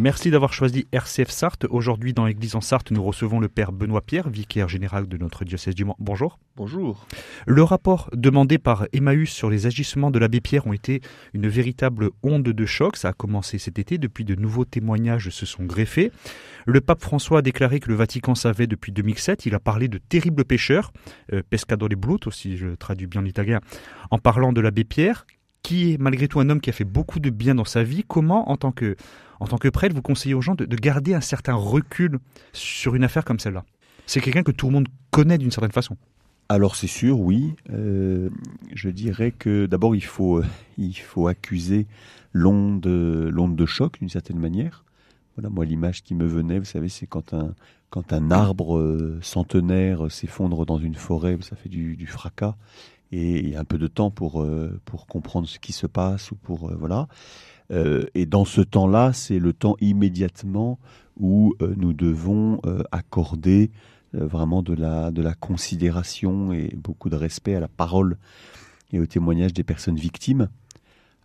Merci d'avoir choisi RCF Sarthe. Aujourd'hui, dans l'église en Sarthe, nous recevons le père Benoît Pierre, vicaire général de notre diocèse du Mans. Bonjour. Bonjour. Le rapport demandé par Emmaüs sur les agissements de l'abbé Pierre ont été une véritable onde de choc. Ça a commencé cet été. Depuis, de nouveaux témoignages se sont greffés. Le pape François a déclaré que le Vatican savait depuis 2007. Il a parlé de terribles pécheurs, pescadores bruto, si je traduis bien l'italien, en parlant de l'abbé Pierre, qui est malgré tout un homme qui a fait beaucoup de bien dans sa vie. Comment, en tant que prêtre, vous conseillez aux gens de garder un certain recul sur une affaire comme celle-là? C'est quelqu'un que tout le monde connaît d'une certaine façon. Alors c'est sûr, oui. Je dirais que d'abord il faut accuser l'onde de choc d'une certaine manière. Voilà, moi l'image qui me venait, vous savez, c'est quand un arbre centenaire s'effondre dans une forêt, ça fait du fracas. Et il y a un peu de temps pour comprendre ce qui se passe ou pour voilà. Et dans ce temps-là, c'est le temps immédiatement où nous devons accorder vraiment de la considération et beaucoup de respect à la parole et au témoignage des personnes victimes,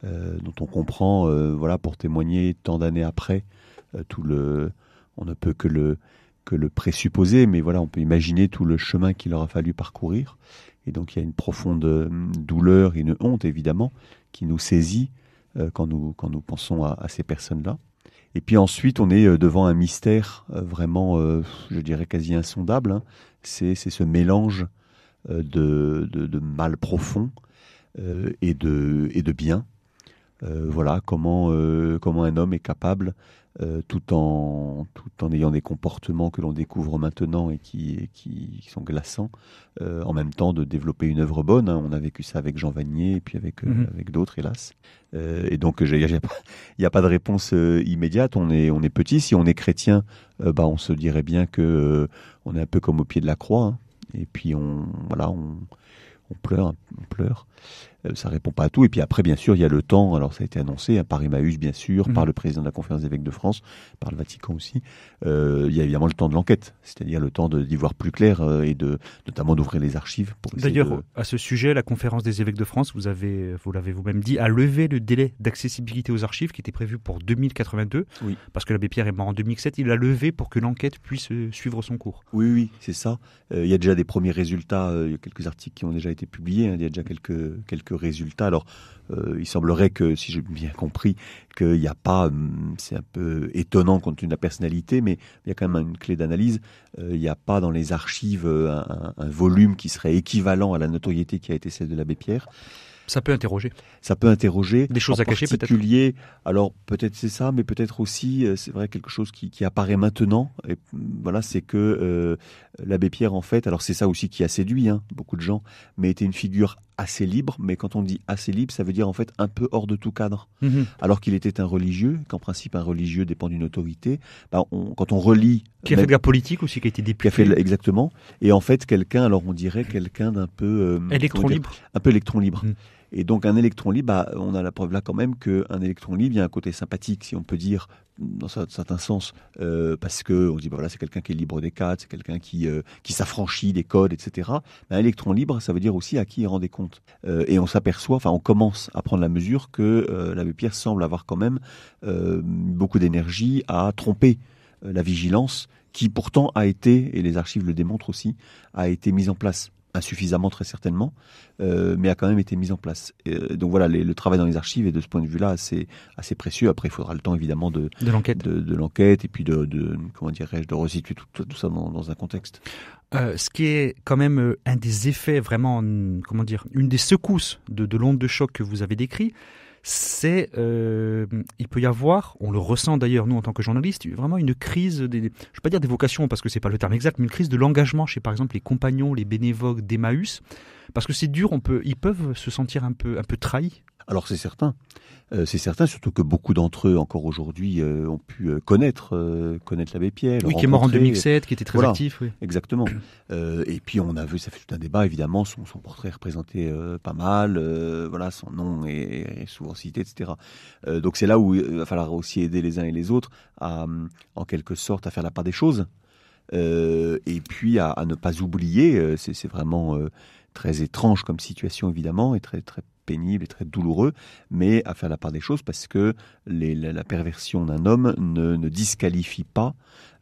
dont on comprend, voilà, pour témoigner tant d'années après, on ne peut que le présupposer, mais voilà, on peut imaginer tout le chemin qu'il aura fallu parcourir. Et donc il y a une profonde douleur et une honte, évidemment, qui nous saisit quand nous pensons à ces personnes-là. Et puis ensuite, on est devant un mystère vraiment, je dirais, quasi insondable. Hein. C'est ce mélange de mal profond et de bien. Voilà comment un homme est capable, tout en ayant des comportements que l'on découvre maintenant et qui sont glaçants, en même temps de développer une œuvre bonne. Hein. On a vécu ça avec Jean Vanier et puis avec d'autres, hélas. Et donc il n'y a pas de réponse immédiate. On est petit. Si on est chrétien, on se dirait bien que on est un peu comme au pied de la croix. Hein. Et puis on pleure. Ça répond pas à tout. Et puis après, bien sûr, il y a le temps. Alors, ça a été annoncé par Emmaüs, bien sûr, par le président de la Conférence des évêques de France, par le Vatican aussi. Il y a évidemment le temps de l'enquête, c'est-à-dire le temps d'y voir plus clair et notamment d'ouvrir les archives. D'ailleurs, à ce sujet, la Conférence des évêques de France, vous l'avez vous-même dit, a levé le délai d'accessibilité aux archives qui était prévu pour 2082. Oui. Parce que l'abbé Pierre est mort en 2007. Il l'a levé pour que l'enquête puisse suivre son cours. Oui, c'est ça. Il y a déjà des premiers résultats. Il y a quelques articles qui ont déjà été publiés. Hein, il y a déjà quelques résultats. Alors, il semblerait que, si j'ai bien compris, qu'il n'y a pas, c'est un peu étonnant compte tenu de la personnalité, mais il y a quand même une clé d'analyse. Il n'y a pas dans les archives un volume qui serait équivalent à la notoriété qui a été celle de l'abbé Pierre. Ça peut interroger. Des choses à cacher peut-être. En particulier, alors peut-être c'est ça, mais peut-être aussi, c'est vrai, quelque chose qui apparaît maintenant. Et voilà, c'est que l'abbé Pierre, en fait, alors c'est ça aussi qui a séduit beaucoup de gens, mais était une figure assez libre. Mais quand on dit assez libre, ça veut dire en fait un peu hors de tout cadre. Mm-hmm. Alors qu'il était un religieux, qu'en principe un religieux dépend d'une autorité. Quand on relit... Qui a fait de la politique aussi, qui a été député. Exactement. Et en fait, on dirait quelqu'un d'un peu... électron libre. Un peu électron libre. Mm. Et donc un électron libre, on a la preuve là quand même qu'un électron libre, il y a un côté sympathique, si on peut dire, dans un certain sens, parce que on dit voilà, c'est quelqu'un qui est libre des cadres, c'est quelqu'un qui s'affranchit des codes, etc. Mais un électron libre, ça veut dire aussi à qui il rend des comptes. Et on commence à prendre la mesure que l'abbé Pierre semble avoir quand même beaucoup d'énergie à tromper la vigilance, qui pourtant a été, et les archives le démontrent aussi, a été mise en place. Insuffisamment très certainement, mais a quand même été mise en place. Donc voilà, le travail dans les archives est de ce point de vue-là assez précieux. Après, il faudra le temps évidemment de l'enquête et puis de resituer tout ça dans un contexte. Ce qui est quand même un des effets vraiment, une des secousses de l'onde de choc que vous avez décrit, c'est, il peut y avoir, on le ressent d'ailleurs nous en tant que journalistes, vraiment une crise, je ne vais pas dire des vocations parce que c'est pas le terme exact, mais une crise de l'engagement chez par exemple les compagnons, les bénévoles d'Emmaüs, parce que c'est dur, ils peuvent se sentir un peu trahis. Alors c'est certain, surtout que beaucoup d'entre eux encore aujourd'hui ont pu connaître l'abbé Pierre. Oui, qui est mort en 2007, qui était très actif. Oui. Exactement. Et puis on a vu, ça fait tout un débat évidemment, son portrait représenté pas mal, voilà, son nom est souvent cité, etc. Donc c'est là où il va falloir aussi aider les uns et les autres en quelque sorte à faire la part des choses. Et puis à ne pas oublier, c'est vraiment très étrange comme situation évidemment et très très pénible et très douloureux, mais à faire la part des choses parce que la perversion d'un homme ne disqualifie pas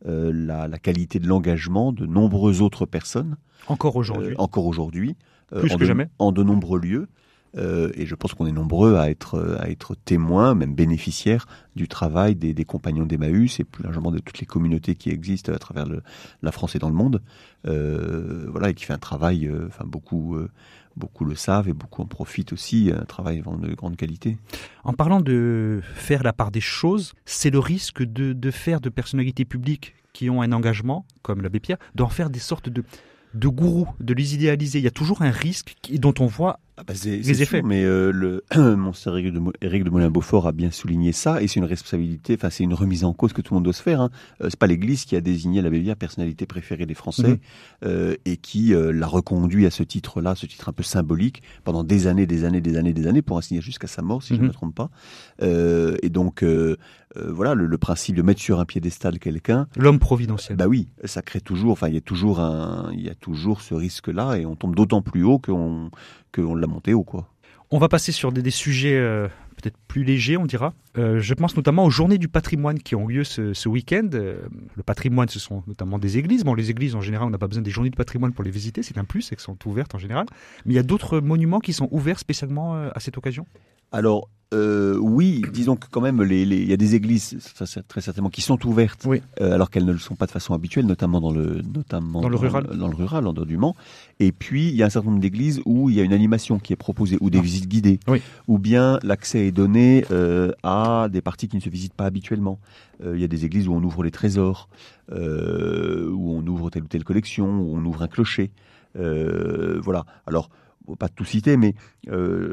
la qualité de l'engagement de nombreuses autres personnes. Encore aujourd'hui. Plus que jamais. En de nombreux lieux. Et je pense qu'on est nombreux à être témoins, même bénéficiaires du travail des compagnons d'Emmaüs et plus largement de toutes les communautés qui existent à travers la France et dans le monde. Et qui fait un travail, beaucoup le savent et beaucoup en profitent aussi, un travail de grande qualité. En parlant de faire la part des choses, c'est le risque de faire de personnalités publiques qui ont un engagement, comme l'abbé Pierre, d'en faire des sortes de gourous, de les idéaliser. Il y a toujours un risque dont on voit les effets. Sûr, mais Monseigneur Éric de Molin-Beaufort a bien souligné ça, et c'est une responsabilité, c'est une remise en cause que tout le monde doit se faire. Hein. C'est pas l'Église qui a désigné l'abbé Pierre personnalité préférée des Français et qui l'a reconduit à ce titre-là, ce titre un peu symbolique, pendant des années, pour ainsi dire jusqu'à sa mort, si je ne me trompe pas. Et donc, le principe de mettre sur un piédestal quelqu'un. L'homme providentiel. Bah oui, ça crée toujours, il y a toujours ce risque-là, et on tombe d'autant plus haut qu'on l'a monté haut, quoi. On va passer sur des sujets peut-être plus légers, on dira. Je pense notamment aux journées du patrimoine qui ont lieu ce week-end. Le patrimoine, ce sont notamment des églises. Bon, les églises, en général, on n'a pas besoin des journées du patrimoine pour les visiter, c'est un plus, c'est qu'elles sont ouvertes en général. Mais il y a d'autres monuments qui sont ouverts spécialement à cette occasion ? Alors, oui, disons que quand même, il y a des églises, très certainement, qui sont ouvertes, alors qu'elles ne le sont pas de façon habituelle, notamment dans le rural, en dehors du Mans. Et puis, il y a un certain nombre d'églises où il y a une animation qui est proposée, ou des visites guidées, ou bien l'accès est donné à des parties qui ne se visitent pas habituellement. Il y a des églises où on ouvre les trésors, où on ouvre telle ou telle collection, où on ouvre un clocher. Voilà. Alors, pas tout citer, mais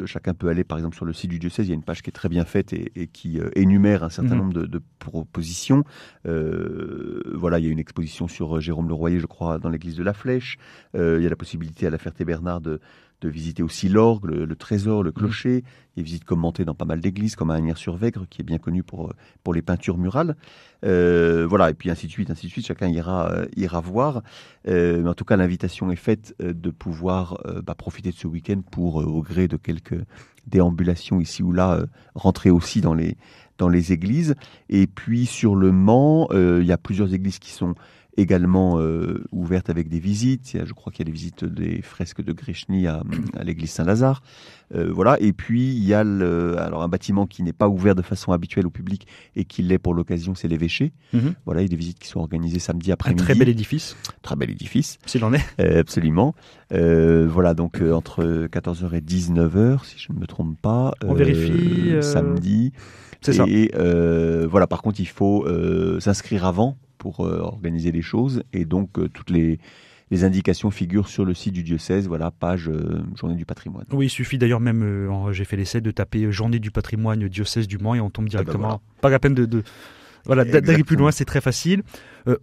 chacun peut aller par exemple sur le site du diocèse. Il y a une page qui est très bien faite et qui énumère un certain nombre de propositions. Il y a une exposition sur Jérôme Le Royer, je crois, dans l'église de la Flèche. Il y a la possibilité à la Ferté-Bernard de visiter aussi l'orgue, le trésor, le clocher. Il y a des visites commentées dans pas mal d'églises, comme à Agnières-sur-Vègre, qui est bien connu pour les peintures murales. Et puis ainsi de suite, chacun ira voir. Mais en tout cas, l'invitation est faite de pouvoir profiter de ce week-end pour, au gré de quelques déambulations ici ou là, rentrer aussi dans les églises. Et puis sur le Mans, il y a plusieurs églises qui sont également ouverte avec des visites. Je crois qu'il y a des visites des fresques de Grechny à l'église Saint-Lazare. Et puis il y a un bâtiment qui n'est pas ouvert de façon habituelle au public et qui l'est pour l'occasion, c'est l'évêché. Il y a des visites qui sont organisées samedi après-midi. Un très bel édifice. Très bel édifice. S'il en est. Absolument. Donc entre 14h et 19h, si je ne me trompe pas. On vérifie. Samedi. C'est ça. Et par contre, il faut s'inscrire avant pour organiser les choses, et donc toutes les indications figurent sur le site du diocèse, page Journée du patrimoine. Oui, il suffit d'ailleurs même, j'ai fait l'essai de taper Journée du patrimoine diocèse du Mans et on tombe directement. Pas la peine d'aller plus loin, c'est très facile.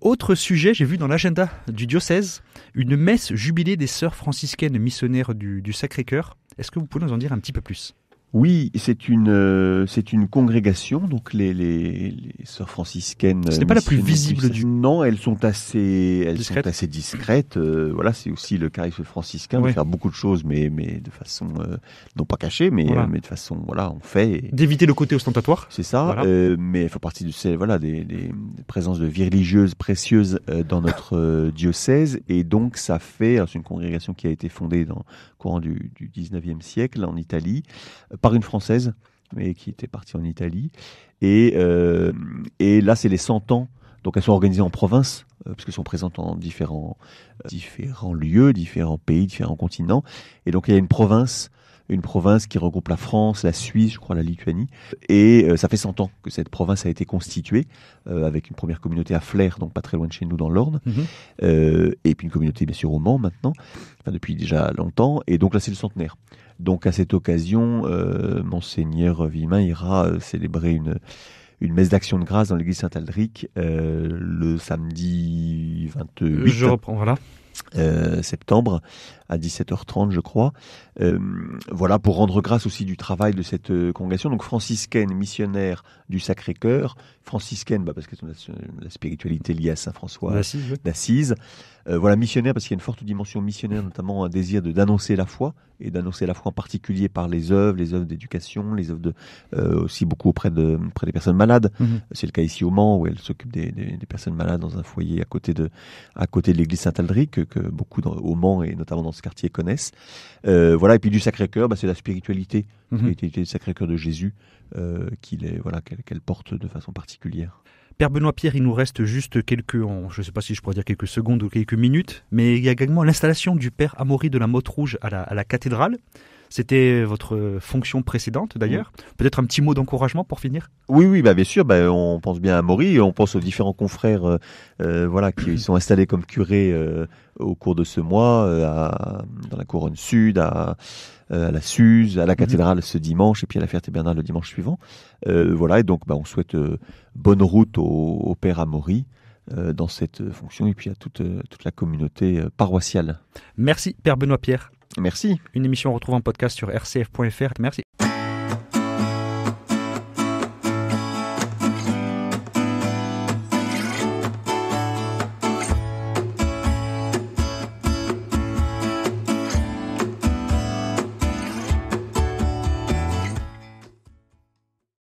Autre sujet, j'ai vu dans l'agenda du diocèse une messe jubilée des sœurs franciscaines missionnaires du Sacré-Cœur. Est-ce que vous pouvez nous en dire un petit peu plus ? Oui, c'est une congrégation, donc les sœurs franciscaines. Ce n'est pas la plus visible du. Non, elles sont assez discrètes. C'est aussi le charisme franciscain de faire beaucoup de choses, mais de façon non pas cachée, mais de façon on fait. D'éviter le côté ostentatoire. C'est ça. Mais elle fait partie des présences de vie religieuse précieuses dans notre diocèse, et donc ça fait. C'est une congrégation qui a été fondée dans le courant du 19e siècle en Italie. Par une Française, mais qui était partie en Italie. Et là, c'est les 100 ans. Donc, elles sont organisées en province, parce qu'elles sont présentes dans différents lieux, différents pays, différents continents. Et donc, il y a une province qui regroupe la France, la Suisse, je crois la Lituanie. Et ça fait 100 ans que cette province a été constituée, avec une première communauté à Flers, donc pas très loin de chez nous, dans l'Orne. Et puis une communauté, bien sûr, au Mans, maintenant, depuis déjà longtemps. Et donc là, c'est le centenaire. Donc à cette occasion, Monseigneur Villemin ira célébrer une messe d'action de grâce dans l'église Saint-Aldric le samedi 28. Je reprends, voilà. septembre à 17h30 je crois. Voilà, pour rendre grâce aussi du travail de cette congrégation, donc franciscaine missionnaire du Sacré-Cœur, franciscaine parce que la spiritualité liée à Saint François d'Assise. Voilà, missionnaire parce qu'il y a une forte dimension missionnaire, notamment un désir d'annoncer la foi, et d'annoncer la foi en particulier par les œuvres d'éducation, les œuvres aussi beaucoup auprès des personnes malades. C'est le cas ici au Mans, où elle s'occupe des personnes malades dans un foyer à côté de l'église Saint-Aldric, que beaucoup au Mans et notamment dans ce quartier connaissent. Voilà, et puis du Sacré-Cœur, c'est la spiritualité du Sacré-Cœur de Jésus qu'elle porte de façon particulière. Père Benoît Pierre, il nous reste juste je ne sais pas si je pourrais dire quelques secondes ou quelques minutes, mais il y a également l'installation du Père Amaury de la Motte Rouge à la cathédrale. C'était votre fonction précédente d'ailleurs. Peut-être un petit mot d'encouragement pour finir ? Oui, bien sûr. On pense bien à Amaury, on pense aux différents confrères qui sont installés comme curés au cours de ce mois, dans la Couronne Sud, à la Suze, à la cathédrale ce dimanche, et puis à la Ferté-Bernard le dimanche suivant. Et donc on souhaite bonne route au Père Amaury dans cette fonction, et puis à toute la communauté paroissiale. Merci Père Benoît Pierre. Merci. Une émission retrouve en podcast sur rcf.fr. Merci.